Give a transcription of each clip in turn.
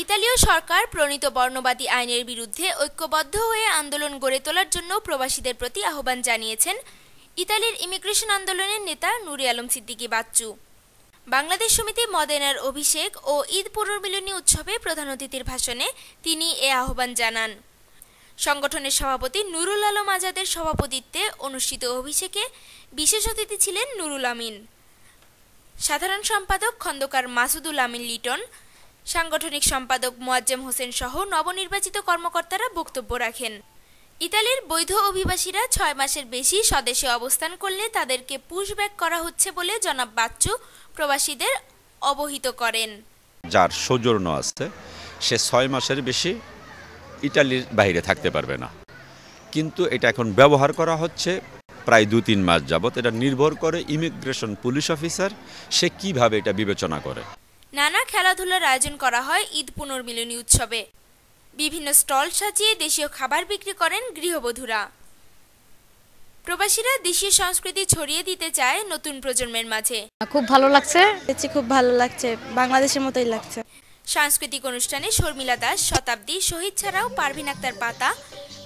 ইতালীয় সরকার প্রণীত বর্ণবাদী আইনের বিরুদ্ধে ঐক্যবদ্ধ হয়ে আন্দোলন গড়ে তোলার জন্য প্রবাসীদের প্রতি আহ্বান জানিয়েছেন ইতালির ইমিগ্রেশন আন্দোলনের নেতা নুরে আলম সিদ্দিকী বাচ্চু। বাংলাদেশ সমিতি মদেনার অভিষেক ও ঈদ পুনর্মিলনী উৎসবে প্রধান অতিথির ভাষণে তিনি এ আহ্বান জানান। সংগঠনের সভাপতি নুরুল আলম আজাদের সভাপতিত্বে অনুষ্ঠিত অভিষেকে বিশেষ অতিথি ছিলেন নুরুল আমিন, সাধারণ সম্পাদক খন্দকার মাসুদুল আমিন লিটন, সাংগঠনিক সম্পাদক মোয়াজ্জেম হোসেন সহ নবনির্বাচিত কর্মকর্তারা বক্তব্য রাখেন। ইতালির বৈধ অভিবাসীরা ৬ মাসের বেশি স্বদেশে অবস্থান করলে তাদেরকে পুশব্যাক করা হচ্ছে বলে জনাব বাচ্চু প্রবাসীদের অবহিত করেন। যার সৌজন্য আছে সে ৬ মাসের বেশি ইতালির বাইরে থাকতে পারবে না, কিন্তু এটা এখন ব্যবহার করা হচ্ছে প্রায় ২-৩ মাস যাবত। এটা নির্ভর করে ইমিগ্রেশন পুলিশ অফিসার সে কিভাবে এটা বিবেচনা করে। নানা খেলাধুলার আয়োজন করা হয় ঈদ পুনর্মিলনী উৎসবে। বিভিন্ন স্টল সাজিয়ে দেশীয় খাবার বিক্রি করেন গৃহবধূরা। প্রবাসীরা দেশীয় সংস্কৃতি ছড়িয়ে দিতে চায় নতুন প্রজন্মের মাঝে। খুব ভালো লাগছে, খুব ভালো লাগছে, বাংলাদেশের মতোই লাগছে। সাংস্কৃতিক অনুষ্ঠানে শর্মিলা দাস, শতাব্দী, শহীদ ছাড়াও পারভিন আক্তার পাতা,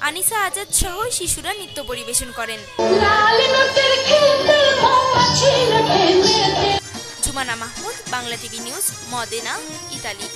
আনিসা আজাদ সহ শিশুরা নৃত্য পরিবেশন করেন। Jumana Mahmud, Bangla TV news, Modena, Italy.